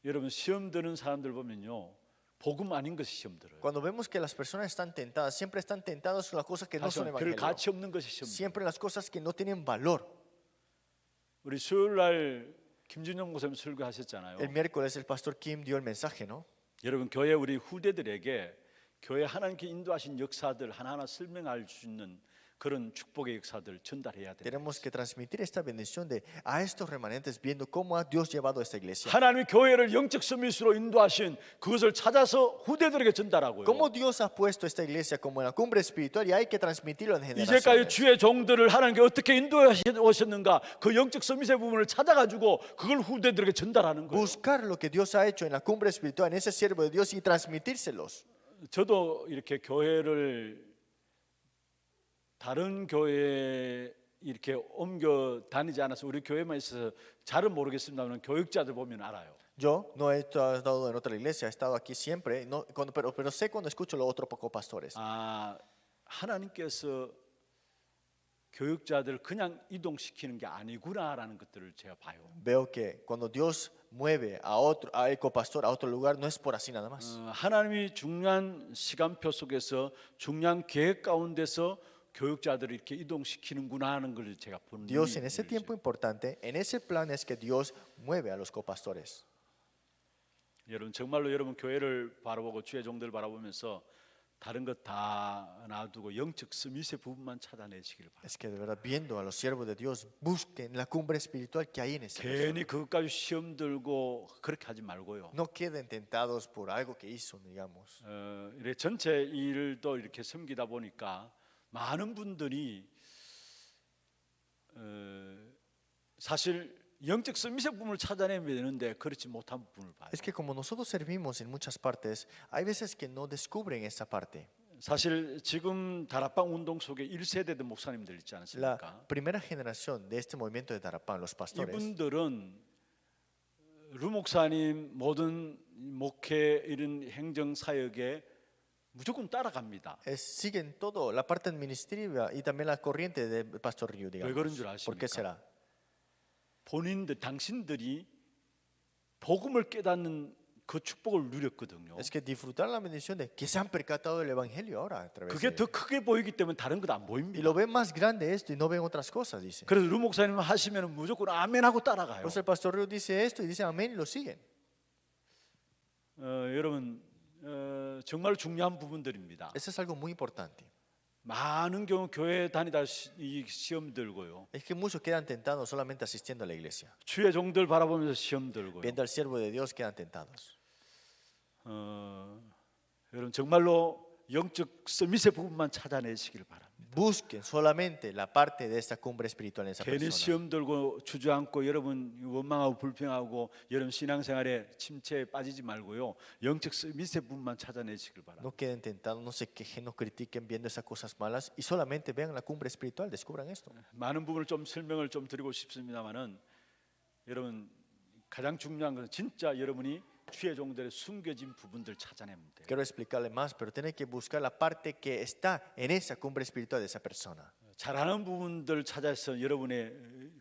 여러분 시험 드는 사람들 보면요, 복음 아닌 것이 시험 들어요. Cuando vemos que las personas están tentadas, siempre están tentadas con las cosas que no son 별 evangelio. 가치 없는 것이 시험 들어요. Siempre las cosas que no tienen valor. 우리 수요일 날 김준영 목사님 설교하셨잖아요. El miércoles el pastor Kim dio el mensaje, ¿no? 여러분 교회 우리 후대들에게 교회 하나님께 인도하신 역사들 하나하나 설명할 수 있는 그런 축복의 역사들 전달해야 돼요. Tenemos que transmitir esta bendición a estos remanentes viendo cómo ha Dios llevado a esta iglesia. 하나님이 교회를 영적 서밋으로 인도하신 그것을 찾아서 후대들에게 전달하고요. Cómo Dios ha puesto esta iglesia como en la cumbre espiritual y hay que transmitirlo en 이제까지 generaciones. 주의 종들을 하나님께 어떻게 인도하셨는가 그 영적 서밋의 부분을 찾아가지고 그걸 후대들에게 전달하는 거예요. Buscar lo que Dios ha hecho en la cumbre espiritual, en ese siervo de Dios y transmitírselos. 저도 이렇게 교회를 다른 교회에 이렇게 옮겨 다니지 않아서 우리 교회만 있어서 잘은 모르겠습니다만 교육자들 보면 알아요. Yo no he estado en otra iglesia, he estado aquí siempre, no, pero sé cuando escucho los otros pocos pastores. 아, 하나님께서 교육자들 그냥 이동시키는 게 아니구나라는 것들을 제가 봐요. Veo que cuando Dios mueve a el copastor a otro lugar, no es por así nada más. 하나님이 중요한 시간표 속에서 중요한 계획 가운데서 교육자들을 이렇게 이동시키는구나 하는 걸 제가 보는 Dios en ese tiempo importante, en ese plan es que Dios mueve a los copastores. 여러분 정말로 여러분 교회를 바라보고 주의 종들을 바라보면서 다른 것 다 놔두고 영적 스밋의 부분만 찾아내시길 바랍니다. Es que de verdad viendo a los siervos de Dios, busquen la cumbre espiritual que hay en ese lugar. 괜히 그것까지 시험 들고 그렇게 하지 말고요. No queden tentados por algo que hizo, digamos. 이렇게 전체 일도 이렇게 섬기다 보니까 많은 분들이 사실 영적 서밋의 부분을 찾아내면 되는데 그렇지 못한 부분을 봐요. Es que como nosotros servimos en muchas partes, hay veces que no descubren esa parte. 사실 지금 다락방 운동 속에 1세대들 목사님들 있지 La 않습니까? primera generación de este movimiento de Darapán, los pastores, 이분들은 루 목사님 모든 목회 이런 행정 사역에 무조건 따라갑니다. siguen todo, la parte administrativa y también la corriente del pastor Ryu, 왜 digamos. 그런 줄 ¿Por qué 아십니까? será? 당신들이 복음을 깨닫는 그 축복을 누렸거든요. Es que disfrutar la bendición de que se han percatado del evangelio ahora a través 그게 de 더 크게 보이기 때문에 다른 것 안 y 보입니다. lo ven más grande esto y no ven otras cosas, dice. 그래서 루 목사님 하시면 무조건 아멘하고 따라가요. Entonces el pastor Ryu dice esto y dice amén y lo siguen. 여러분 정말 중요한 부분들입니다. Eso es algo muy importante. 많은 경우 교회 다니다 이 시험 들고요. Es que muchos quedan tentados solamente asistiendo a la iglesia. 주의 종들 바라보면서 시험 들고요. Viendo al siervo de Dios quedan tentados. 여러분 정말로 영적 서밋의 부분만 찾아내시길 바랍니다. Busquen solamente la parte de esta cumbre espiritual en esa 괜히 persona. 시험 들고 주저앉고 여러분 원망하고 불평하고 여러분 신앙생활에 침체에 빠지지 말고요. 영적 밑에 부분만 찾아내시길 바랍니다. No queden tentados, no se quejen, no critiquen viendo esas cosas malas y solamente vean la cumbre espiritual, descubran esto. 많은 부분을 좀 설명을 좀 드리고 싶습니다만은 여러분 가장 중요한 것은 진짜 여러분이 주의 종들의 숨겨진 부분들 찾아내면 돼요. Quiero explicarle más, pero tienen que buscar la parte que está en esa cumbre espiritual de esa persona. 잘하는 부분들 찾아서 여러분의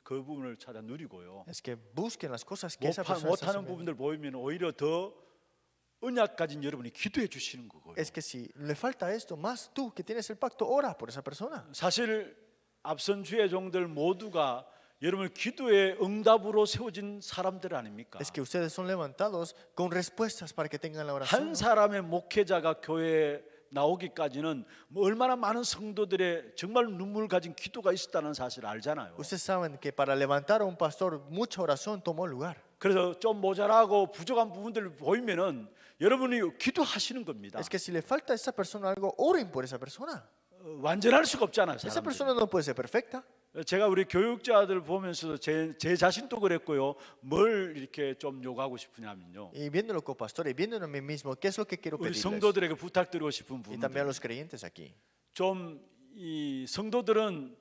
그 부분을 찾아 누리고요. Es que busquen las cosas que esa persona está 못하는 haciendo. 부분들 보이면 오히려 더 언약 가진 여러분이 기도해 주시는 거고요. Es que si le falta esto, más tú que tienes el pacto, ora por esa persona. 사실 앞선 주의 종들 모두가 여러분을 기도의 응답으로 세워진 사람들 아닙니까? Es que ustedes son levantados con respuestas para que tengan la oración. 한 사람의 목회자가 교회에 나오기까지는 뭐 얼마나 많은 성도들의 정말 눈물 가진 기도가 있었다는 사실을 알잖아요. Ustedes saben que para levantar a un pastor, mucha oración tomó lugar. 그래서 좀 모자라고 부족한 부분들을 보이면은 여러분이 기도하시는 겁니다. Es que si le falta a esa persona algo, oren por esa persona. 완전할 수가 없잖아요. Esa 사람들이. persona no puede ser perfecta. 제가 우리 교육자들 보면서 제 자신도 그랬고요. 뭘 이렇게 좀 요구하고 싶으냐면요. Y viéndolo como pastor y viéndolo a mí mismo, ¿qué es lo que quiero 우리 pedirles? 성도들에게 부탁드리고 싶은 Y 부분. también a los creyentes aquí. 좀 이 성도들은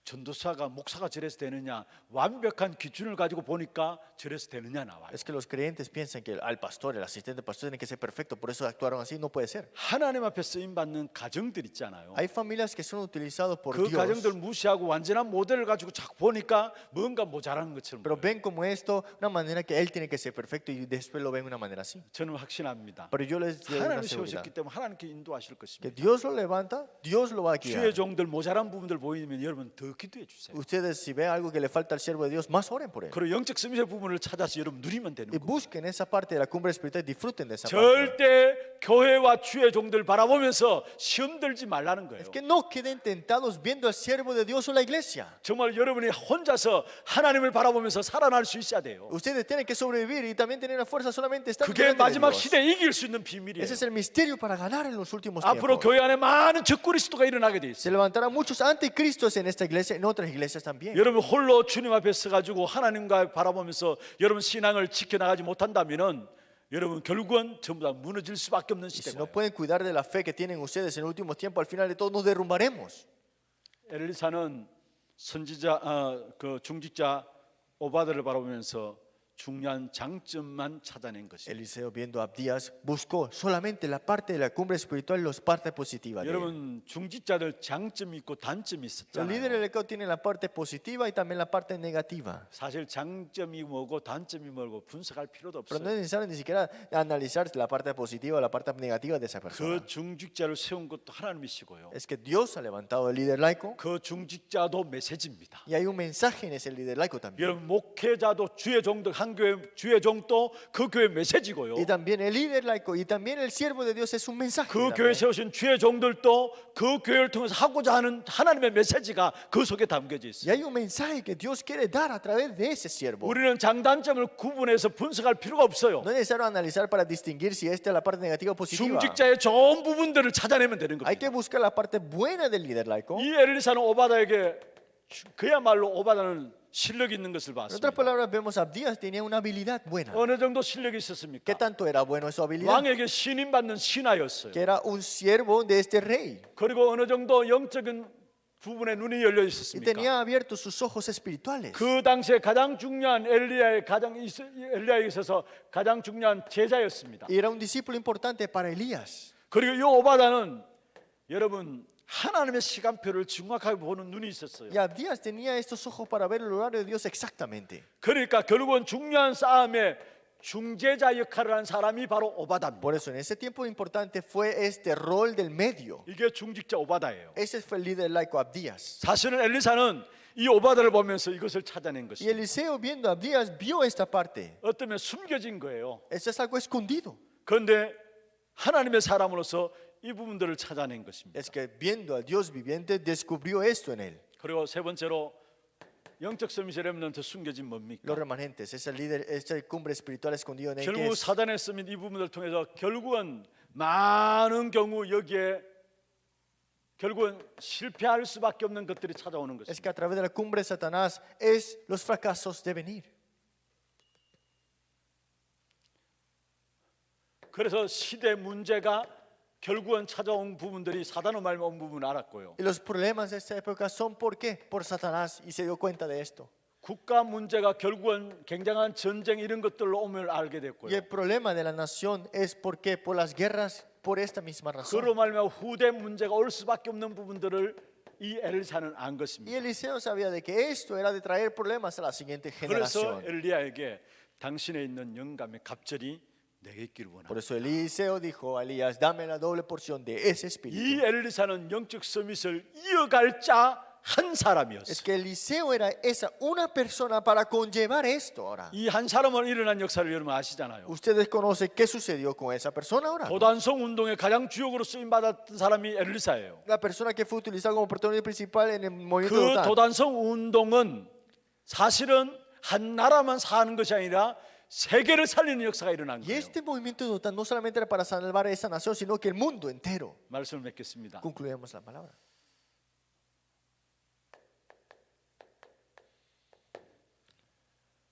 전도사가 목사가 저래서 되느냐 완벽한 기준을 가지고 보니까 저래서 되느냐 나와요. Es que los creyentes piensan que al pastor, el asistente pastor tiene que ser perfecto, por eso actuaron así, no puede ser. 하나님 앞에 쓰임 받는 가정들 있잖아요. Hay familias que son utilizados por 그 Dios, 가정들 무시하고 완전한 모델을 가지고 자꾸 보니까 뭔가 모자라는 것처럼 pero 보여요. ven como esto una manera que él tiene que ser perfecto y después lo ven de una manera así. 저는 확신합니다. Pero yo les doy una 하나님 seguridad 세우셨기 때문에 하나님께 인도하실 que 것입니다. Dios lo levanta, Dios lo va a guiar. 주의 종들 모자란 부분들 보이면 여러분 더 기도해 주세요. Ustedes si ven algo que le falta al siervo de Dios, más oren por él. 그리고 영적 스미의 부분을 찾아서 여러분 누리면 되는 Y 거예요. busquen esa parte de la cumbre espiritual y disfruten de esa parte. 절대 교회와 주의 종들 바라보면서 시험 들지 말라는 거예요. Es que no queden tentados viendo al siervo de Dios o la iglesia. 정말 여러분이 혼자서 하나님을 바라보면서 살아날 수 있어야 돼요. Ustedes tienen que sobrevivir y también tener la fuerza solamente estando 그게 delante de 마지막 Dios. 시대에 이길 수 있는 비밀이에요. Ese es el misterio para ganar en los últimos 앞으로 tiempos. 교회 안에 많은 적그리스도가 일어나게 돼 Se 있어요. levantarán muchos anticristos en esta iglesia, en otras iglesias también. 여러분 홀로 주님 앞에 서가지고 하나님과 바라보면서 여러분 신앙을 지켜나가지 못한다면은 여러분 결국은 전부 다 무너질 수밖에 없는 Y si 시대가 no 와요. pueden cuidar de la fe que tienen ustedes en el último tiempo, al final de todo nos derrumbaremos. 엘리사는 선지자 그 중직자 오바드를 바라보면서 중요한 장점만 찾아낸 것이에요. Eliseo, viendo a Abdías, buscó solamente la parte de la cumbre espiritual, las partes positivas de él. 여러분 중직자들 장점이 있고 단점이 Los líderes 있었잖아요. del ECO tienen la parte positiva y también la parte negativa. 사실 장점이 뭐고 단점이 뭐고 분석할 필요도 Pero no 없어요. es necesario ni siquiera analizar la parte positiva o la parte negativa de esa persona. 그 중직자를 세운 것도 하나님이시고요. Es que Dios ha levantado el líder laico 그 중직자도 메시지입니다. y hay un mensaje en ese líder laico también. 여러분 목회자도 주의 종도 한 교회 주의 종도 그 교회 메시지고요. Y también el líder laico y también el siervo de Dios es un mensaje. 그 también. 교회 세우신 주의 종들도 그 교회를 통해서 하고자 하는 하나님의 메시지가 그 속에 담겨져 Y 있어요. hay un mensaje que Dios quiere dar a través de ese siervo. 우리는 장단점을 구분해서 분석할 필요가 없어요. No es necesario analizar para distinguir si esta es la parte negativa o positiva. 중직자의 좋은 부분들을 찾아내면 되는 Hay que 겁니다. buscar la parte buena del líder laico. 이 엘리사는 오바다에게 그야말로 오바다는 실력이 있는 것을 En otras 봤습니다. palabras, vemos a Abdías tenía una habilidad buena. 어느 정도 실력이 ¿Qué 있었습니까? tanto era bueno su habilidad? 왕에게 신임받는 신하였어요. Que era un siervo de este rey. 그리고 어느 정도 영적인 부분에 눈이 열려 Y 있었습니까? tenía abiertos sus ojos espirituales. 그 당시에 가장 중요한 엘리야에 있어서 가장 중요한 제자였습니다. Y era un discípulo importante para Elías. 그리고 이 오바다는 여러분 하나님의 시간표를 정확하게 보는 눈이 있었어요. Y Abdías tenía estos ojos para ver el horario de Dios exactamente. 그러니까 결국은 중요한 싸움에 중재자 역할을 한 사람이 바로 오바다입니다. Por eso en ese tiempo importante fue este rol del medio. 이게 중직자 오바다예요. Ese fue el líder laico Abdías. 사실은 엘리사는 이 오바다를 보면서 이것을 찾아낸 Y 것입니다. Eliseo viendo a Abdías vio esta parte. 어쩌면 숨겨진 거예요. Eso es algo escondido. 그런데 하나님의 사람으로서 이 부분들을 찾아낸 것입니다. Es que viendo al Dios viviente descubrió esto en él. 그리고 세 번째로 영적 서밋의 렘넌트 숨겨진 Los 뭡니까? remanentes, ese líder, esta cumbre espiritual escondido en él. que 결국 es- 사단의 서밋 이 부분을 통해서 결국은 많은 경우 여기에 결국은 실패할 수밖에 없는 것들이 찾아오는 Es 것입니다. que a través de la cumbre de Satanás es los fracasos de venir. 그래서 시대 문제가 결국은 찾아온 부분들이 사단의 말만 온 부분을 알았고요. Y los problemas de esta época son ¿por qué? Por Satanás, y se dio cuenta de esto. 국가 문제가 결국은 굉장한 전쟁 이런 것들로 오면 알게 Y 됐고요. el problema de la nación es ¿por qué? Por las guerras, por esta misma razón. 그로 말미암아 후대 문제가 올 수밖에 없는 부분들을 이 엘리사는 안 Y 것입니다. Eliseo sabía de que esto era de traer problemas a la siguiente 그래서 generación. 엘리야에게 당신에 있는 영감의 갑절이 내게 있기를 Por 원합니다. eso Eliseo dijo a Elías, dame la doble porción de ese 이 espíritu. 엘리사는 영적 서밋을 이어갈 자 한 Es 사람이었어요. que Eliseo era esa una persona para conllevar esto ahora. 이 한 사람은 일어난 역사를 여러분 아시잖아요. Ustedes conocen qué sucedió con esa persona ahora. 도단성 운동의 가장 주역으로 쓰임 받았던 사람이 엘리사예요. La persona que fue utilizada como protagonista principal en el movimiento 그 total. 도단성 운동은 사실은 한 나라만 사는 것이 아니라 세계를 살리는 역사가 일어난 Y 거예요. este movimiento total no solamente era para salvar a esa nación, sino que el mundo entero. 말씀을 맺겠습니다. Concluimos la palabra.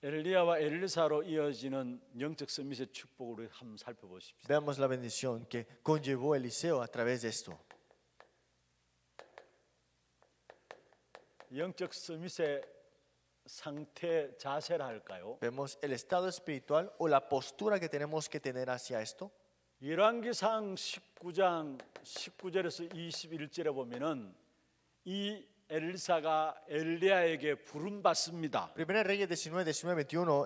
엘리야와 엘리사로 이어지는 영적 서밋의 축복을 한번 살펴보십시오. Veamos la bendición que conllevó Eliseo a través de esto. 영적 서밋의 상태 자세라 할까요? Vemos el estado espiritual o la postura que tenemos que tener hacia esto. 열왕기상 19장 19절에서 21절에 보면은 이 엘리사가 엘리야에게 부름 받습니다. Primera Reyes 19, 21,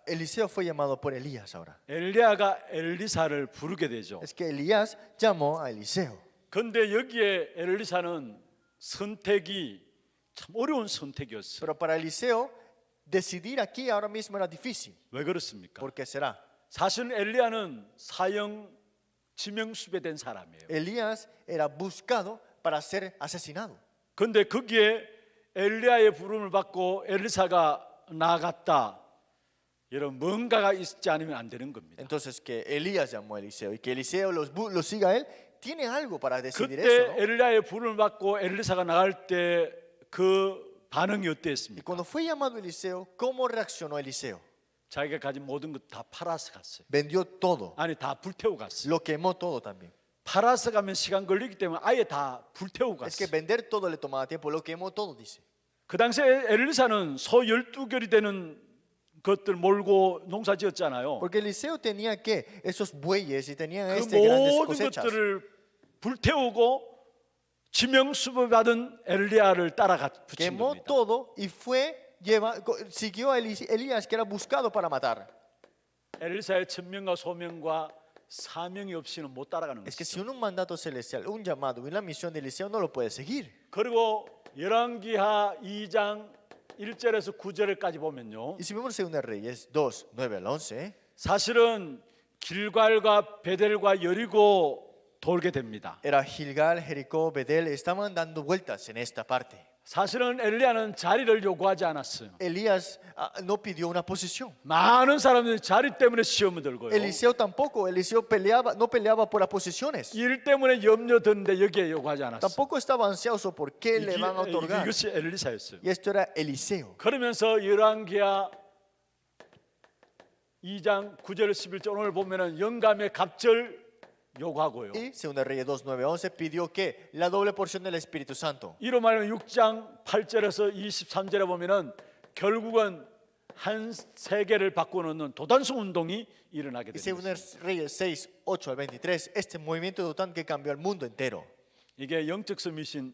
Eliseo fue llamado por Elías ahora. 엘리야가 엘리사를 부르게 되죠. Es que Elías llamó a Eliseo. 그런데 여기에 엘리사는 선택이 참 어려운 선택이었어요. Pero para Eliseo, decidir aquí ahora mismo era difícil. 왜 그렇습니까? ¿Por qué será? 사실 엘리야는 사형 지명수배된 사람이에요. Elías era buscado para ser asesinado. 그런데 거기에 엘리야의 부름을 받고 엘리사가 나아갔다. 여러분 뭔가가 있지 않으면 안 되는 겁니다. Entonces que Elías llamó a Eliseo y que Eliseo lo siga a él, tiene algo para decidir eso, 그때 ¿no? 엘리야의 부름을 받고 엘리사가 나갈 때 그 반응이 Y 어땠습니까? cuando fue llamado Eliseo, ¿cómo reaccionó Eliseo? 자기가 가진 모든 것 다 팔아서 갔어요. Vendió todo, 아니 다 불태우고 갔어요. lo quemó todo también. 팔아서 가면 시간 걸리기 때문에 아예 다 불태우고 Es que 갔어요. vender todo le tomaba tiempo, lo quemó todo, dice. 그 당시에 엘리사는 소 12결이 되는 것들 몰고 농사 지었잖아요. Porque Eliseo tenía que esos bueyes y tenía 그 grandes 모든 cosechas. 것들을 불태우고 지명수배 받은 엘리야를 따라가 붙인 Quemó 겁니다. todo y siguió a Elías que era buscado para matar. 엘리사의 천명과 소명과 사명이 없이는 못 따라가는 Es que 것이죠. sin un mandato celestial, un llamado y una misión de Eliseo no lo puede seguir. 그리고 열왕기하 2장 1절에서 9절까지 보면요. Y si vemos en 2 Reyes 2, 9 al 11, 사실은 길갈과 베델과 여리고 돌게 됩니다. era Gilgal, Jericó, Bedel, estaban dando vueltas en esta parte. 사실은 엘리야는 자리를 요구하지 않았어요. Elías no pidió una posición. 많은 사람들이 자리 때문에 시험을 들고요. Eliseo tampoco, Eliseo no peleaba por las posiciones. 일 때문에 염려 드는데 여기에 요구하지 않았어요. Tampoco estaba ansioso por qué le van a otorgar. 이것이 엘리사였어요. Y esto era Eliseo. 그러면서 열왕기하 2장 9절 11절 오늘 보면은 영감의 갑절 요구하고요. Y según Reyes 2, 9, 11 pidió que la doble porción del Espíritu Santo. 이로 말하면 6장 8절에서 23절에 보면은 결국은 한 세계를 바꿔놓는 도단성 운동이 일어나게 Y 됩니다. según Reyes 6, 8 al 23, este movimiento total que cambió el mundo entero. 이게 영적 서밋인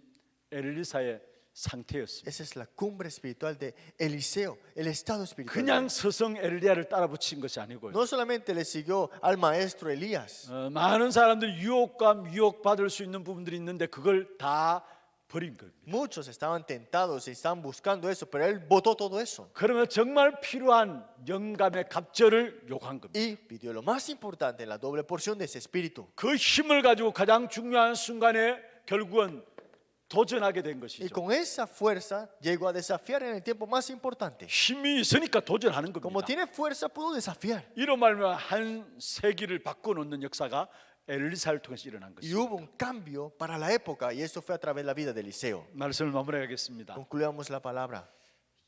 엘리사의 상태였습니다. Esa es la cumbre espiritual de Eliseo, el estado espiritual. 그냥 서성 엘리야를 따라 붙인 것이 아니고요. No solamente le siguió al maestro Elías. 많은 사람들이 유혹받을 수 있는 부분들이 있는데 그걸 다 버린 겁니다. Muchos estaban tentados y estaban buscando eso, pero él botó todo eso. 그러면 정말 필요한 영감의 갑절을 요구한 겁니다. Y pidió lo más importante, la doble porción de ese espíritu. 그 힘을 가지고 가장 중요한 순간에 결국은 도전하게 된 Y 것이죠. con esa fuerza llegó a desafiar en el tiempo más importante. 힘이 있으니까 도전하는 Como 겁니다. tiene fuerza, pudo desafiar. 이로 말하면 한 세기를 바꿔놓는 역사가 엘리사를 통해서 일어난 Y 것입니다. hubo un cambio para la época y eso fue a través de la vida de Eliseo. 말씀을 마무리하겠습니다. Concluyamos la palabra.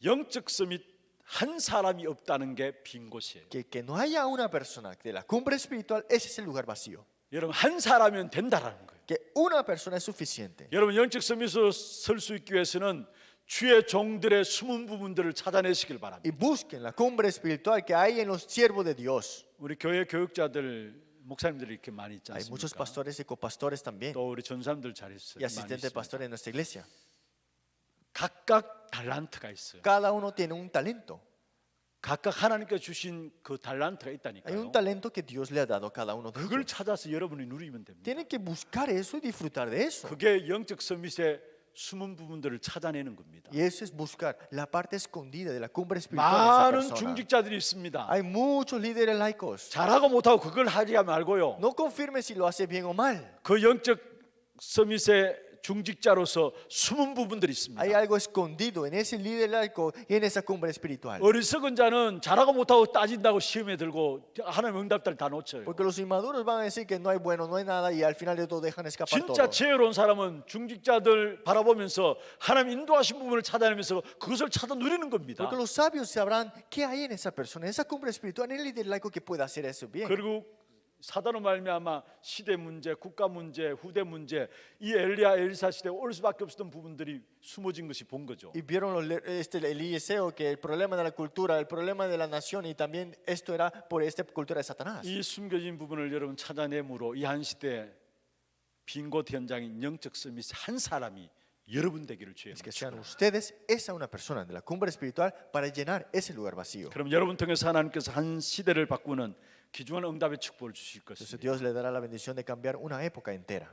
영적 서밋 한 사람이 없다는 게 빈 곳이에요. Que no haya una persona de la cumbre espiritual, ese es el lugar vacío. 여러분 한 사람이면 된다라는 거예요. Que una persona es suficiente. 여러분 영적 서밋으로 설 수 있기 위해서는 주의 종들의 숨은 부분들을 찾아내시길 바랍니다. Y busquen la cumbre espiritual que hay en los siervos de Dios. 우리 교회 교육자들 목사님들이 이렇게 많이 있지 Hay muchos 않습니까? pastores y copastores también. 또 우리 전사님들 잘 있어요. Y asistentes pastores en nuestra iglesia. 각각 달란트가 있어요. Cada uno tiene un talento. 각각 하나님께 주신 그 달란트가 Hay 있다니까요. un talento que Dios le ha dado a cada uno de 그걸 ellos. 찾아서 여러분이 누리면 됩니다. Tienen que buscar eso y disfrutar de eso. 그게 영적 서밋의 숨은 부분들을 찾아내는 겁니다. Y eso es buscar la parte escondida de la cumbre espiritual de esa 많은 persona. 중직자들이 있습니다. Hay muchos líderes laicos. 잘하고 못하고 그걸 하지 말고요. No confirme si lo hace bien o mal. 그 영적 서밋의 중직자로서 숨은 부분들이 있습니다. Hay algo escondido en ese líder laico y en esa cumbre espiritual. 어리석은 자는 잘하고 못하고 따진다고 시험에 들고 하나님 응답들 다 놓쳐요. Porque los inmaduros van a decir que no hay bueno, no hay nada y al final de todo dejan escapar 진짜 todo. 지혜로운 사람은 중직자들 바라보면서 하나님 인도하신 부분을 찾아내면서 그것을 찾아 누리는 겁니다. Porque los sabios sabrán qué hay en esa persona, en esa cumbre espiritual, en el líder laico que pueda hacer eso bien. 그리고 사단으로 말미암아 시대 문제, 국가 문제, 후대 문제, 이 엘리야 엘리사 시대에 올 수밖에 없었던 부분들이 숨어진 것이 본 거죠. Y vieron Eliseo que el problema de la cultura, el problema de la nación y también esto era por esta cultura de Satanás. 이 숨겨진 부분을 여러분 찾아내므로 이 한 시대 빈 곳 현장인 영적 서밋 한 사람이 여러분 되기를 주의 Es que sean ustedes esa una persona de la cumbre espiritual para llenar ese lugar vacío. 그럼 여러분 통해서 하나님께서 한 시대를 바꾸는 귀중한 응답의 축복을 주실 Entonces 것입니다. Dios le dará la bendición de cambiar una época entera.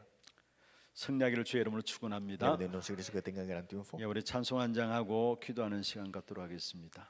승리하기를 주의 이름으로 축원합니다. De nuestro Cristo que tenga gran triunfo. 예, 우리 찬송 한 장하고 기도하는 시간 갖도록 하겠습니다.